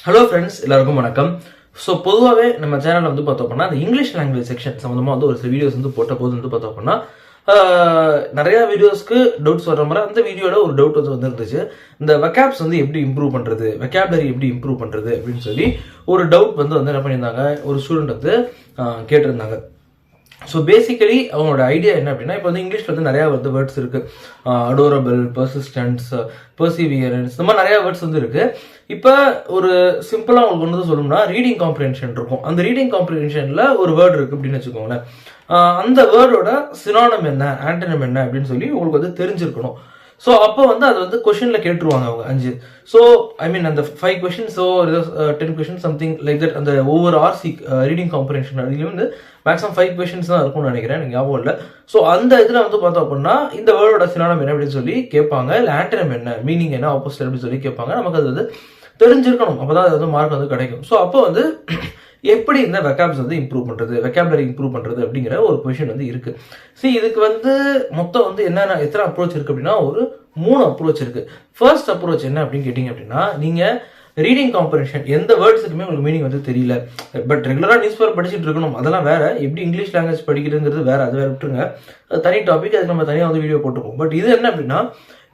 Hello friends, எல்லாருக்கும் வணக்கம். So பொதுவாகவே நம்ம சேனலில் வந்து பார்த்தோம் அப்படின்னா அந்த இங்கிலீஷ் லாங்குவேஜ் செக்ஷன் சம்மந்தமாக வந்து ஒரு சில வீடியோஸ் வந்து போட்ட போது வந்து பார்த்தோம் அப்படின்னா நிறையா வீடியோஸ்க்கு டவுட்ஸ் வர மாதிரி அந்த வீடியோவில் ஒரு டவுட் வந்து இருந்துச்சு. இந்த வெக்காப்ஸ் வந்து எப்படி இம்ப்ரூவ் பண்ணுறது, வெக்காபுலரி எப்படி இம்ப்ரூவ் பண்ணுறது அப்படின்னு சொல்லி ஒரு டவுட் வந்து என்ன பண்ணியிருந்தாங்க, ஒரு ஸ்டூடெண்ட் வந்து கேட்டிருந்தாங்க. ஸோ பேசிக்கலி அவங்களோட ஐடியா என்ன அப்படின்னா, இப்போ வந்து இங்கிலீஷில் வந்து நிறையா வந்து வேர்ட்ஸ் இருக்குது. அடோரபிள், பர்சிஸ்டன்ஸ், பர்சிவியரன்ஸ், இந்த மாதிரி நிறையா வேர்ட்ஸ் வந்து இருக்குது. இப்போ ஒரு சிம்பிளாக உங்களுக்கு ஒன்று சொல்லணும்னா ரீடிங் காம்ப்ரிஹென்ஷன் இருக்கும். அந்த ரீடிங் காம்ப்ரிஹென்ஷனில் ஒரு வேர்டு இருக்குது அப்படின்னு வச்சுக்கோங்களேன். அந்த வேர்டோட சினானம் என்ன, ஆன்டனம் என்ன அப்படின்னு சொல்லி உங்களுக்கு வந்து தெரிஞ்சிருக்கணும். ஸோ அப்போ வந்து அது வந்து கொஷனில் கேட்டுருவாங்க அவங்க 5. ஸோ ஐ மீன் அந்த 5 கொஷின்ஸோ 10 கொஷின் சம்திங் லைக் தட். அந்த ஒவ்வொரு ஆர்சி ரீடிங் காம்ப்ரிஹென்ஷன் அதுலேயும் வந்து மேக்ஸிமம் 5 கொஷின்ஸ் தான் இருக்கும்னு நினைக்கிறேன், எனக்கு ஞாபகம் இல்லை. ஸோ அந்த இதில் வந்து பார்த்தோம் அப்படின்னா இந்த வேர்டோட சினானம் என்ன அப்படின்னு சொல்லி கேட்பாங்க, இல்லை ஆன்டனம் என்ன, மீனிங் என்ன, ஆப்போசிட் அப்படின்னு சொல்லி கேட்பாங்க. நமக்கு அது வந்து தெரிஞ்சிருக்கணும், அப்போ தான் அது வந்து மார்க் வந்து கிடைக்கும். ஸோ அப்போ வந்து எப்படி இந்த வெக்காப்ஸ் வந்து இம்ப்ரூவ் பண்ணுறது, வெக்காபுலரி இம்ப்ரூவ் பண்ணுறது அப்படிங்கிற ஒரு கொஷின் வந்து இருக்குது. சரி, இதுக்கு வந்து மொத்தம் வந்து எத்தனை அப்ரோச் இருக்குது அப்படின்னா ஒரு 3 அப்ரோச் இருக்குது. ஃபர்ஸ்ட் அப்ரோச் என்ன அப்படின்னு கேட்டிங்க அப்படின்னா, நீங்கள் ரீடிங் காம்ப்ரிஹென்ஷன் எந்த வேர்ட்ஸுக்குமே உங்களுக்கு மீனிங் வந்து தெரியல, பட் ரெகுலராக நியூஸ் பேப்பர் படிச்சுட்டு இருக்கணும், அதெல்லாம் வேற. எப்படி இங்கிலீஷ் லாங்குவேஜ் படிக்கிறதுங்கிறது வேற, அது வேற விட்டுருங்க, அது தனி டாபிக், அதுக்கு நம்ம தனியாக வந்து வீடியோ போட்டுருக்கோம். பட் இது என்ன அப்படின்னா,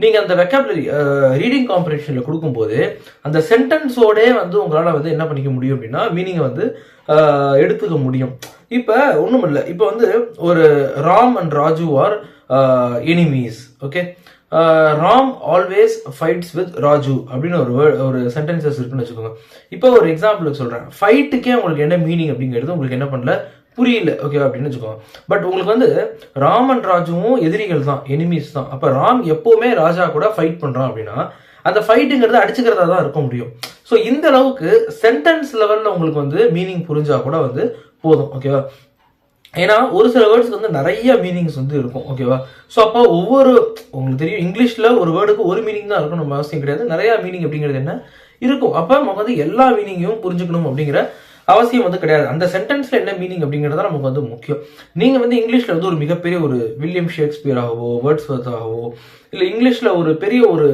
நீங்கள் அந்த வெக்காபுலரி ரீடிங் காம்ப்ரிஹென்ஷனில் கொடுக்கும்போது அந்த சென்டென்ஸோடே வந்து உங்களால் வந்து என்ன பண்ணிக்க முடியும் அப்படின்னா மீனிங்கை வந்து எடுத்துக்க முடியும். இப்போ ஒன்றும் இல்லை, இப்போ வந்து ஒரு Ram and Raju are enemies. Okay, Ram always fights with Raju அப்படின்னு ஒரு சென்டென்சஸ் இருக்குன்னு வச்சுக்கோங்க. இப்போ ஒரு எக்ஸாம்பிளுக்கு சொல்கிறேன். ஃபைட்டுக்கே உங்களுக்கு என்ன மீனிங் அப்படிங்கிறது உங்களுக்கு என்ன பண்ணல, புரியல, ஓகேவா அப்படின்னு வச்சுக்கோங்க. பட் உங்களுக்கு வந்து ராம் அண்ட் ராஜுவும் எதிரிகள் தான், எனிமீஸ் தான். அப்போ ராம் எப்போவுமே ராஜா கூட ஃபைட் பண்ணுறான் அப்படின்னா அந்த ஃபைட்டுங்கிறது அடிச்சுக்கிறதா தான் இருக்க முடியும். ஸோ இந்த அளவுக்கு சென்டென்ஸ் லெவலில் உங்களுக்கு வந்து மீனிங் புரிஞ்சா கூட வந்து போதும், ஓகேவா. ஏன்னா ஒரு சில வேர்ட்ஸ்க்கு வந்து நிறைய மீனிங்ஸ் வந்து இருக்கும், ஓகேவா. ஸோ அப்போ உங்களுக்கு தெரியும், இங்கிலீஷில் ஒரு வேர்டுக்கு ஒரு மீனிங் தான் இருக்கும், நம்ம அவசியம் கிடையாது. நிறையா மீனிங் அப்படிங்கிறது என்ன இருக்கும். அப்போ நம்ம வந்து எல்லா மீனிங்கையும் புரிஞ்சுக்கணும் அப்படிங்கிற அவசியம் வந்து கிடையாது. அந்த சென்டென்ஸ்ல என்ன மீனிங் அப்படிங்கிறது தான் நமக்கு வந்து முக்கியம். நீங்க வந்து இங்கிலீஷ்ல வந்து ஒரு மிகப்பெரிய ஒரு வில்லியம் ஷேக்ஸ்பியர் ஆகவோ, வேர்ட்ஸ்வொர்த் ஆகவோ, இல்லை இங்கிலீஷ்ல ஒரு பெரிய ஒரு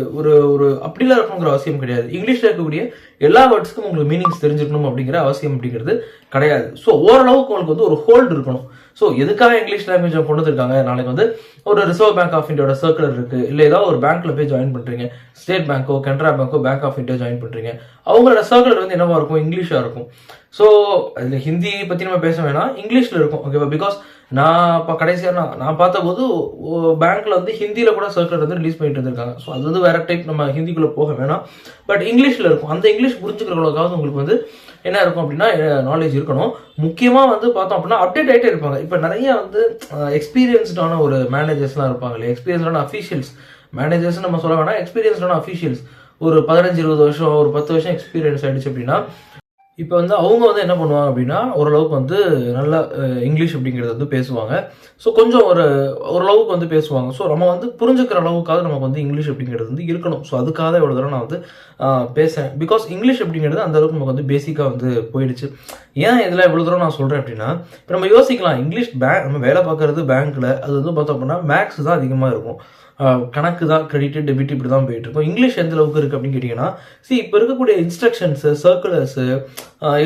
ஒரு அப்படிலாம் இருக்கணுங்கிற அவசியம் கிடையாது. இங்கிலீஷ்ல இருக்கக்கூடிய எல்லா வேர்ட்ஸ்க்கும் உங்களுக்கு மீனிங்ஸ் தெரிஞ்சுக்கணும் அப்படிங்கிற அவசியம் அப்படிங்கிறது கிடையாது. ஸோ ஓரளவுக்கு உங்களுக்கு வந்து ஒரு ஹோல்டு இருக்கணும். ஸோ எதுக்காக இங்கிலீஷ் லாங்குவேஜ் கொண்டு வந்திருக்காங்க, நாளைக்கு வந்து ஒரு ரிசர்வ் பேங்க் ஆஃப் இந்தியாவோட சர்க்குலர் இருக்கு, இல்லை ஏதாவது ஒரு பேங்க்ல போய் ஜாயின் பண்றீங்க, ஸ்டேட் பேங்கோ, கனரா பேங்கோ, பேங்க் ஆஃப் இந்தியா ஜாயின் பண்றீங்க, அவங்களோட சர்க்குலர் வந்து என்னவா இருக்கும், இங்கிலீஷா இருக்கும். ஸோ அதில் ஹிந்தி பற்றி நம்ம பேச வேணாம், இங்கிலீஷில் இருக்கும், ஓகேவா. பிகாஸ் நான் இப்போ கடைசியாக நான் பார்த்தபோது பேங்க்கில் வந்து ஹிந்தியில் கூட சர்க்குலர் வந்து ரிலீஸ் பண்ணிட்டு இருந்திருக்காங்க. ஸோ அது வந்து வேற டைப், நம்ம ஹிந்திக்குள்ளே போக வேணாம். பட் இங்கிலீஷில் இருக்கும். அந்த இங்கிலீஷ் புரிஞ்சுக்கிறவங்களுக்காவது உங்களுக்கு வந்து என்ன இருக்கும் அப்படின்னா நாலேஜ் இருக்கணும். முக்கியமாக வந்து பார்த்தோம் அப்படின்னா அப்டேட் ஆகிட்டே இருப்பாங்க. இப்போ நிறைய வந்து எக்ஸ்பீரியன்ஸ்டான ஒரு மேனேஜர்ஸ்லாம் இருப்பாங்க இல்லையா, எக்ஸ்பீரியன்ஸ்டான அஃபீஷியல்ஸ். மேனேஜர்ஸ் நம்ம சொல்ல வேணாம், எக்ஸ்பீரியன்ஸ்டான அஃபீஷியல்ஸ். ஒரு 15-20 வருஷம், ஒரு 10 வருஷம் எக்ஸ்பீரியன்ஸ் ஆயிடுச்சு அப்படின்னா இப்போ வந்து அவங்க வந்து என்ன பண்ணுவாங்க அப்படின்னா ஓரளவுக்கு வந்து நல்லா இங்கிலீஷ் அப்படிங்கிறது வந்து பேசுவாங்க. ஸோ கொஞ்சம் ஓரளவுக்கு வந்து பேசுவாங்க. ஸோ நம்ம வந்து புரிஞ்சுக்கிற அளவுக்காக நமக்கு வந்து இங்கிலீஷ் அப்படிங்கிறது வந்து இருக்கணும். ஸோ அதுக்காக இவ்வளோ தூரம் நான் வந்து பேசுகிறேன். பிகாஸ் இங்கிலீஷ் அப்படிங்கிறது அந்த அளவுக்கு நமக்கு வந்து பேசிக்காக வந்து போயிடுச்சு. ஏன் இதில் இவ்வளோ தூரம் நான் சொல்கிறேன் அப்படின்னா, இப்போ நம்ம யோசிக்கலாம், இங்கிலீஷ் நம்ம வேலை பார்க்குறது பேங்க்கில், அது வந்து பார்த்தோம் அப்படின்னா மேக்ஸ் தான் அதிகமாக இருக்கும், கணக்கு தான், கிரெடிட் டெபிட் இப்படி தான் போயிட்டு இருக்கும். இங்கிலீஷ் எந்த அளவுக்கு இருக்குது அப்படின்னு கேட்டிங்கன்னா, இப்போ இருக்கக்கூடிய இன்ஸ்ட்ரக்ஷன்ஸு, சர்க்குலர்ஸு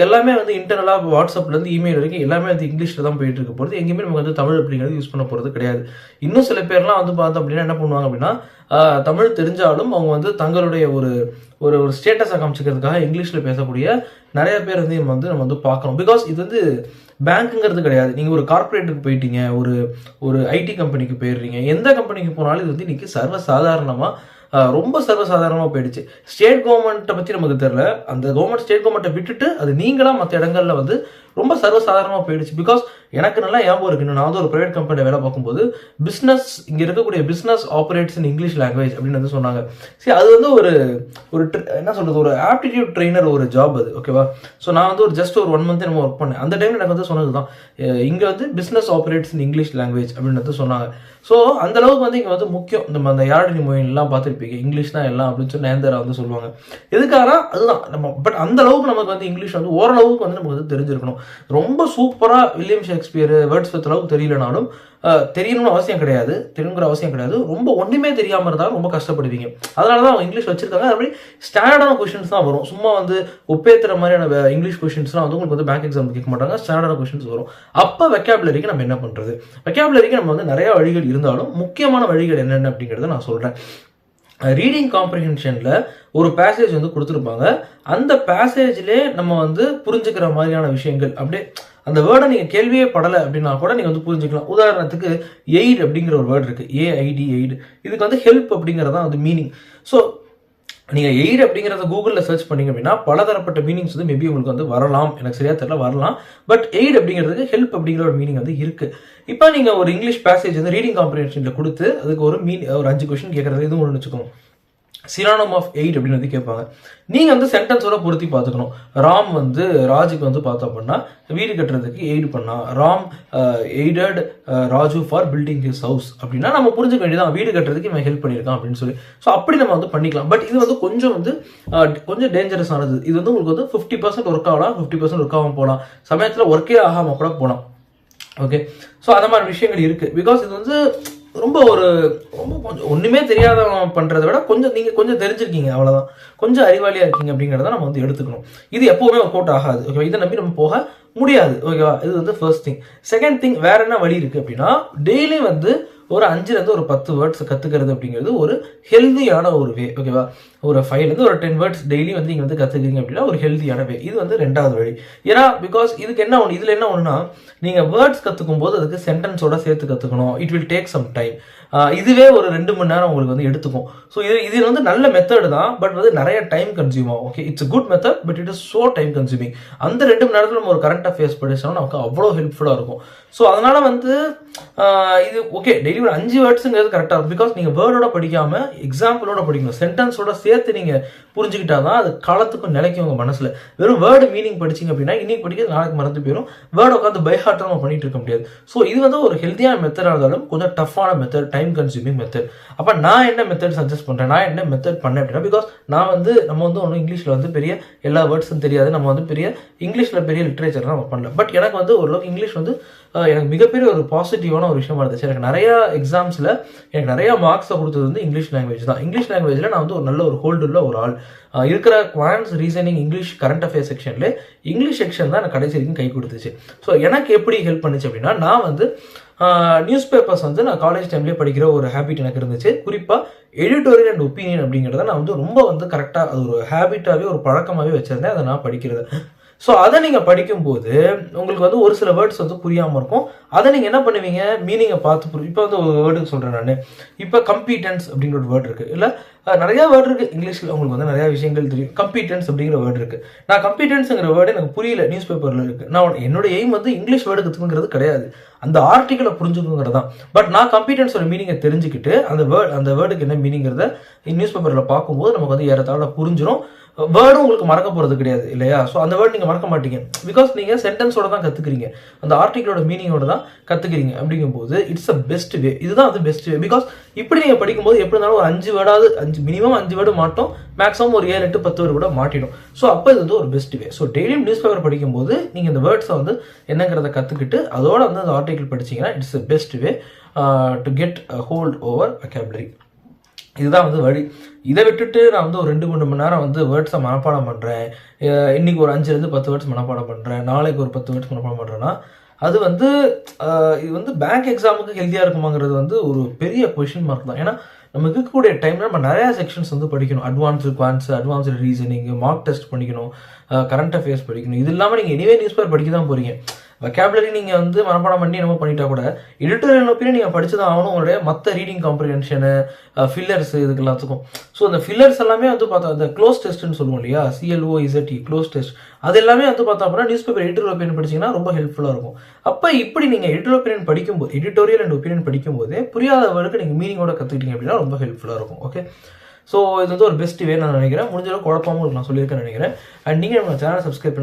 எல்லாமே வந்து இன்டர்னலாக வாட்ஸ்அப்லேருந்து இமெயில் வரைக்கும் எல்லாமே வந்து இங்கிலீஷில் தான் போயிட்டு இருக்க போகிறது. எங்கேயுமே நமக்கு வந்து தமிழ் அப்படிங்கிறது யூஸ் பண்ண போகிறது கிடையாது. இன்னும் சில பேர்லாம் வந்து பார்த்தோம் அப்படின்னா என்ன பண்ணுவாங்க அப்படின்னா, தமிழ் தெரிஞ்சாலும் அவங்க வந்து தங்களுடைய ஒரு ஒரு ஸ்டேட்டஸை காமிச்சிக்கிறதுக்காக இங்கிலீஷில் பேசக்கூடிய நிறைய பேர் வந்து நம்ம வந்து பார்க்குறோம். பிகாஸ் இது வந்து பேங்க்குங்கிறது கிடையாது. நீங்கள் ஒரு கார்பரேட்டுக்கு போயிட்டீங்க, ஒரு ஐடி கம்பெனிக்கு போயிடுறீங்க, எந்த கம்பெனிக்கு போனாலும் இது வந்து இன்னைக்கு சர்வசாதாரணமாக ரொம்ப சர்வசாதாரணமாக போயிடுச்சு. ஸ்டேட் கவர்மெண்ட்டை பற்றி நமக்கு தெரியல, அந்த ஸ்டேட் கவர்மெண்ட்டை விட்டுட்டு அது நீங்களாக மற்ற இடங்கள்ல வந்து ரொம்ப சர்வசாதாரணமாக போயிடுச்சு. பிகாஸ் எனக்கு நல்லா ஞாபகம் இருக்கு, நான் வந்து ஒரு பிரைவேட் கம்பெனியில் வேலை பார்க்கும்போது பிஸ்னஸ், இங்கே இருக்கக்கூடிய business operates in English language அப்படின்னு வந்து சொன்னாங்க. சரி, அது வந்து ஒரு என்ன சொல்றது, ஒரு ஆப்டிடியூட் ட்ரெயினர் ஒரு ஜாப் அது, ஓகேவா. ஸோ நான் வந்து ஜஸ்ட் ஒரு 1 மந்த் நம்ம ஒர்க் பண்ணேன். அந்த டைம் எனக்கு வந்து சொன்னது தான், இங்கே வந்து business operates in English language அப்படின்னு வந்து சொன்னாங்க. ஸோ அந்த அளவுக்கு வந்து இங்கே வந்து முக்கியம். நம்ம அந்த யாழினி மொழியெல்லாம் பார்த்துருப்பீங்க, இங்கிலீஷ் தான் எல்லாம் அப்படின்னு சொல்லி நேந்தரா வந்து சொல்லுவாங்க. எதுக்காக அதுதான் நம்ம, பட் அந்த அளவுக்கு நமக்கு வந்து இங்கிலீஷ் வந்து ஓரளவுக்கு வந்து நமக்கு வந்து தெரிஞ்சிருக்கணும். ரொம்ப சூப்பராக வில்லியம் ஷேக்ஸ்பியர் வேர்ட்ஸ் வித் அளவுக்கு தெரியலனாலும் தெரியணும்னு அவசியம் கிடையாது, தெரியணுங்கிற அவசியம் கிடையாது. ரொம்ப ஒன்றுமே தெரியாமல் இருந்தாலும் ரொம்ப கஷ்டப்படுவீங்க. அதனால தான் அவங்க இங்கிலீஷ் வச்சிருக்காங்க. அப்படி ஸ்டாண்டர்டான கொஷின்ஸ் தான் வரும். சும்மா வந்து ஒப்பேத்துற மாதிரியான இங்கிலீஷ் கொஷின்ஸ்லாம் வந்து உங்களுக்கு வந்து பேங்க் எக்ஸாம் கேட்க மாட்டாங்க. ஸ்டாண்டர்டான கொஷின்ஸ் வரும். அப்போ வெக்காபுலரிக்கு நம்ம என்ன பண்ணுறது? வெக்காபுலரிக்கு நம்ம வந்து நிறைய வழிகள் இருந்தாலும் முக்கியமான வழிகள் என்னென்ன அப்படிங்கிறத நான் சொல்கிறேன். ரீடிங் காம்ப்ரிஹென்ஷனில் ஒரு பேசேஜ் வந்து கொடுத்துருப்பாங்க. அந்த பேசேஜ்லேயே நம்ம வந்து புரிஞ்சுக்கிற மாதிரியான விஷயங்கள், அப்படியே அந்த வேர்டை நீங்கள் கேள்வியே படலை அப்படின்னா கூட நீங்கள் வந்து புரிஞ்சுக்கலாம். உதாரணத்துக்கு எய்ட் அப்படிங்கிற ஒரு வேர்டு இருக்குது, ஏஐடி எய்டு. இதுக்கு வந்து ஹெல்ப் அப்படிங்கிறதான் வந்து மீனிங். ஸோ நீங்கள் எய்ட் அப்படிங்கிறத கூகுளில் சர்ச் பண்ணிங்க அப்படின்னா பலதரப்பட்ட மீனிங்ஸ் வந்து மேபி உங்களுக்கு வந்து வரலாம், எனக்கு சரியா தெரியல, வரலாம். பட் எய்ட் அப்படிங்கிறதுக்கு ஹெல்ப் அப்படிங்கிற ஒரு மீனிங் வந்து இருக்குது. இப்போ நீங்கள் ஒரு இங்கிலீஷ் பேசேஜ் வந்து ரீடிங் காம்ப்ரிஹென்ஷனில் கொடுத்து அதுக்கு ஒரு ஒரு 5 கொஸ்டின் கேட்குறது இதுவும் ஒன்று வச்சுக்கோங்க. சினானம் ஆஃப் எய்ட் அப்படின்னு வந்து கேட்பாங்க. நீங்கள் வந்து சென்டென்ஸோட பொருத்தி பார்த்துக்கணும். ராம் வந்து ராஜுக்கு வந்து பார்த்தோம் அப்படின்னா வீடு கட்டுறதுக்கு எய்டு பண்ணா, Ram aided Raju for building his house அப்படின்னா நம்ம புரிஞ்சுக்க வேண்டியதான் வீடு கட்டுறதுக்கு இவன் ஹெல்ப் பண்ணியிருக்கான் அப்படின்னு சொல்லி. ஸோ அப்படி நம்ம வந்து பண்ணிக்கலாம். பட் இது வந்து கொஞ்சம் டேஞ்சரஸ் ஆனது. இது வந்து உங்களுக்கு வந்து 50% ஒர்க் ஆகலாம், 50% ஒர்க் ஆகாமல் போகலாம், சமயத்தில் ஒர்க்கே ஆகாமல் கூட போகலாம். ஓகே, ஸோ அந்த மாதிரி விஷயங்கள் இருக்குது. பிகாஸ் இது வந்து ரொம்ப கொஞ்சம் ஒன்றுமே தெரியாதவங்க பண்ணுறதை விட நீங்கள் கொஞ்சம் தெரிஞ்சிருக்கீங்க, அவ்வளோதான், கொஞ்சம் அறிவாளியாக இருக்கீங்க அப்படிங்கிறத நம்ம வந்து எடுத்துக்கணும். இது எப்போவுமே ஒர்க் அவுட் ஆகாது. ஓகேவா, இதை நம்பி நம்ம போக முடியாது. ஓகேவா, இது வந்து ஃபர்ஸ்ட் திங். செகண்ட் திங், வேற என்ன வழி இருக்குது அப்படின்னா, டெய்லி வந்து ஒரு 5லேருந்து ஒரு 10 வேர்ட்ஸ் கற்றுக்கிறது அப்படிங்கிறது ஒரு ஹெல்தியான ஒரு வே. ஓகேவா, ஒரு 5லேருந்து ஒரு 10 வேர்ட்ஸ் டெய்லி வந்து நீங்கள் வந்து கற்றுக்கிறீங்க அப்படின்னா ஒரு ஹெல்தியான வே. இது வந்து 2வது வழி. ஏன்னா பிகாஸ் இதுக்கு என்ன ஒன்று, இதில் என்ன ஒன்றுனா, நீங்கள் வேர்ட்ஸ் கற்றுக்கும் போது அதுக்கு சென்டென்ஸோட சேர்த்து கற்றுக்கணும். It will take some time. இதுவே ஒரு 2 மணி நேரம் உங்களுக்கு வந்து எடுத்துக்கும். ஸோ இது வந்து நல்ல மெத்தட் தான், பட் வந்து நிறைய டைம் கன்சியூம் ஆகும். Okay, it's good method, but it is so time consuming. அந்த 2 மணி நேரத்தில் நம்ம ஒரு கரண்ட் அஃபேர்ஸ் படிச்சோம்னா நமக்கு அவ்வளோ ஹெல்ப்ஃபுல்லாக இருக்கும். ஸோ அதனால வந்து இது ஓகே, டெய்லி ஒரு 5 வேர்ட்ஸுங்கிறது கரெக்டாக இருக்கும். பிகாஸ் நீங்கள் வேர்டோட படிக்காமல் எக்ஸாம்பிளோட படிக்கணும், சென்டென்ஸோட சேர்த்து நீங்கள் புரிஞ்சுக்கிட்டா தான் அது காலத்துக்கும் நிலைக்கும் உங்கள் மனசில். வெறும் வேர்டு மீனிங் படிச்சிங்க அப்படின்னா இன்னைக்கு படிக்கிறது நாளைக்கு மறந்து போயிடும். வேர்டு உட்காந்து பை ஹார்ட்டாக நம்ம பண்ணிட்டு இருக்க முடியாது. ஸோ இது வந்து ஒரு ஹெல்த்தியான மெத்தடாக இருந்தாலும் கொஞ்சம் டஃப்பான மெத்தட், டைம் கன்சியூமிங் மெத்தட். அப்போ நான் என்ன மெத்தட் சஜஸ்ட் பண்ணுறேன், நான் என்ன மெத்தட் பண்ணேன் அப்படின்னா, பிகாஸ் நம்ம வந்து ஒன்றும் இங்கிலீஷில் வந்து பெரிய எல்லா வேர்ட்ஸும் தெரியாது, நம்ம வந்து பெரிய இங்கிலீஷில் பெரிய லிட்ரேச்சர்லாம் நம்ம பண்ணல. பட் எனக்கு வந்து ஓரளவுக்கு இங்கிலீஷ் வந்து எனக்கு மிகப்பெரிய ஒரு பாசிட்டிவான ஒரு விஷயமா இருந்துச்சு. எனக்கு நிறைய எக்ஸாம்ஸில் எனக்கு நிறைய மார்க்ஸை கொடுத்தது வந்து இங்கிலீஷ் லாங்குவேஜ் தான். இங்கிலீஷ் லாங்குவேஜில் நான் வந்து ஒரு நல்ல ஒரு ஹோல்டு உள்ள ஒரு ஆள். இருக்கிற quants, reasoning, English, current affairs செக்ஷன்ல இங்கிலீஷ் செக்ஷன் தான் எனக்கு கடைசி வரைக்கும் கை கொடுத்துச்சு. ஸோ எனக்கு எப்படி ஹெல்ப் பண்ணுச்சு அப்படின்னா, நான் வந்து நியூஸ் பேப்பர்ஸ் வந்து நான் காலேஜ் டைம்லேயே படிக்கிற ஒரு ஹேபிட் எனக்கு இருந்துச்சு. குறிப்பாக எடிட்டோரியல் அண்ட் ஒப்பீனியன் அப்படிங்கிறத நான் வந்து ரொம்ப வந்து கரெக்டாக அது ஒரு ஹேபிட்டாகவே ஒரு பழக்கமாகவே வச்சிருந்தேன், அதை நான் படிக்கிறது. ஸோ அதை நீங்கள் படிக்கும்போது உங்களுக்கு வந்து ஒரு சில வேர்ட்ஸ் வந்து புரியாமல் இருக்கும். அதை நீங்கள் என்ன பண்ணுவீங்க, மீனிங்கை பார்த்து இப்போ வந்து ஒரு வேர்டு சொல்கிறேன் நான். இப்போ கம்பீட்டன்ஸ் அப்படிங்கிற ஒரு வேர்டு இருக்குது, இல்லை நிறைய வேர்டு இருக்குது இங்கிலீஷில், உங்களுக்கு வந்து நிறைய விஷயங்கள் தெரியும். கம்பீட்டன்ஸ் அப்படிங்கிற வேர்டு இருக்குது. நான் கம்பீட்டன்ஸுங்கிற வேர்டு எனக்கு புரியல, நியூஸ் பேப்பரில் இருக்குது. நான் என்னோட எய்ம் வந்து இங்கிலீஷ் வேர்டு கற்றுக்குங்கிறது கிடையாது, அந்த ஆர்டிக்கலை புரிஞ்சுக்குங்கிறது தான். பட் நான் கம்பீட்டன்ஸோட மீனிங்கை தெரிஞ்சுக்கிட்டு அந்த வேர்டுக்கு என்ன மீனிங்கிறத நியூஸ் பேப்பரில் பார்க்கும்போது நமக்கு வந்து ஏறத்தாழ புரிஞ்சிடும். வேர்டும் உங்களுக்கு மறக்க போகிறது கிடையாது இல்லையா. ஸோ அந்த வேர்டு நீங்கள் மறக்க மாட்டீங்க, பிகாஸ் நீங்கள் சென்டென்ஸோட தான் கற்றுக்கிறீங்க, அந்த ஆர்டிக்கலோட மீனிங்கோட தான் கற்றுக்கிறீங்க. அப்படிங்கும்போது இட்ஸ் அ பெஸ்ட் வே. இதுதான் வந்து பெஸ்ட் வே. பிகாஸ் இப்படி நீங்கள் படிக்கும்போது எப்படி இருந்தாலும் ஒரு 5 வேர்டாவது, மினிமம் 5 வேர்டு மாட்டோம், மேக்ஸிமம் ஒரு 7, 8, 10 வேர்டு கூட மாட்டிடும். ஸோ அப்போ இது வந்து ஒரு பெஸ்ட் வே. ஸோ டெய்லியும் நியூஸ் பேப்பர் படிக்கும்போது நீங்கள் இந்த வேர்ட்ஸை வந்து என்னங்கிறத கற்றுக்கிட்டு அதோட வந்து அந்த ஆர்டிக்கல் படிச்சிங்கன்னா it's a best way to get hold over vocabulary. இதுதான் வந்து வழி. இதை விட்டுட்டு நான் வந்து ஒரு 2-3 மணி நேரம் வந்து வேர்ட்ஸை மனப்பாடம் பண்ணுறேன், இன்னைக்கு ஒரு 5லேருந்து 10 வேர்ட்ஸ் மனப்பாடம் பண்ணுறேன், நாளைக்கு ஒரு 10 வேர்ட்ஸ் மனப்பாடம் பண்ணுறேன்னா அது வந்து இது வந்து பேங்க் எக்ஸாமுக்கு ஹெல்த்தியாக இருக்குமாங்கிறது வந்து ஒரு பெரிய கொஷின் மார்க் தான். ஏன்னா நம்ம இருக்கக்கூடிய டைமில் நம்ம நிறையா செக்ஷன்ஸ் வந்து படிக்கணும். Advanced quants, advanced reasoning, mark test படிக்கணும், கரண்ட் அஃபேர்ஸ் படிக்கணும். இது இல்லாமல் நீங்கள் எனிவே நியூஸ் பேப்பர் படிக்க தான் போகிறீங்க. வெக்காபுலரி நீங்கள் வந்து மனப்பாடம் பண்ணி நம்ம பண்ணிட்டா கூட எடிட்டோரியல் ஒப்பீனியன் நீங்கள் படிச்சு தான் ஆகணும். உங்களுடைய மற்ற ரீடிங் காம்ப்ரிஹென்ஷனு, ஃபில்லர்ஸ், இதுக்கு எல்லாத்துக்கும். ஸோ அந்த ஃபில்லர்ஸ் எல்லாமே வந்து பார்த்தா அந்த க்ளோஸ் டெஸ்ட்னு சொல்லுவோம் இல்லையா, CLOZT க்ளோஸ் டெஸ்ட், அது எல்லாமே வந்து பார்த்தா அப்படின்னா நியூஸ் பேப்பர் எடிட்டோரியல் ஒப்பீனியன் படிச்சிங்கன்னா ரொம்ப ஹெல்ப்ஃபுல்லாக இருக்கும். அப்போ இப்படி நீங்கள் எடிட்டோரியல் அண்ட் ஒப்பீனியன் படிக்கும்போது புரியாத வேர்டுக்கு நீங்கள் மீனிங்கோட கற்றுக்கிட்டீங்க அப்படின்னா ரொம்ப ஹெல்ப்ஃபுல்லாக இருக்கும். ஓகே, ஸோ இது வந்து ஒரு பெஸ்ட் வே நான் நினைக்கிறேன். முடிஞ்சளவு குழப்பமும் உங்களுக்கு நான் சொல்லியிருக்கேன் நினைக்கிறேன். அண்ட் நீங்கள் நம்ம சேனலை சப்ஸ்கிரைப்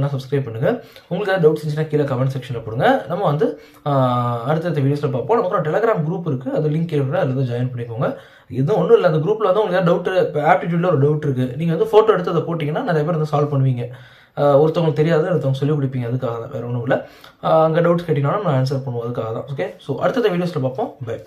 பண்ணுங்கள். உங்களுக்கு ஏதாவது டவுட்ஸ் இருந்துச்சுன்னா கீழே கமெண்ட் செக்ஷனில் போடுங்க. நம்ம வந்து அடுத்தடுத்த வீடியோஸில் பார்ப்போம். நமக்கு ஒரு டெலிகிராம் குரூப் இருக்குது, அது லிங்க் இருக்கிற அதில் வந்து ஜாயின் பண்ணிக்கோங்க. இதுவும் ஒன்றும் இல்லை, அந்த குரூப்பில் வந்து உங்களுக்கு ஏதாவது டவுட், இப்போ ஆப்டிடியூடில் ஒரு டவுட் இருக்குது, நீங்கள் வந்து ஃபோட்டோ எடுத்து அதை போட்டிங்கன்னா நிறைய பேர் வந்து சால்வ் பண்ணுவீங்க. ஒருத்தவங்களுக்கு தெரியாது, ஒருத்தவங்க சொல்லிக் கொடுப்பீங்க, அதுக்காக தான், வேறு ஒன்றும் இல்லை. அங்கே டவுட்ஸ் கேட்டிங்கனாலும் நான் ஆன்சர் பண்ணுவோம், அதுக்காக தான். ஓகே, ஸோ அடுத்த வீடியோஸில் பார்ப்போம். பை.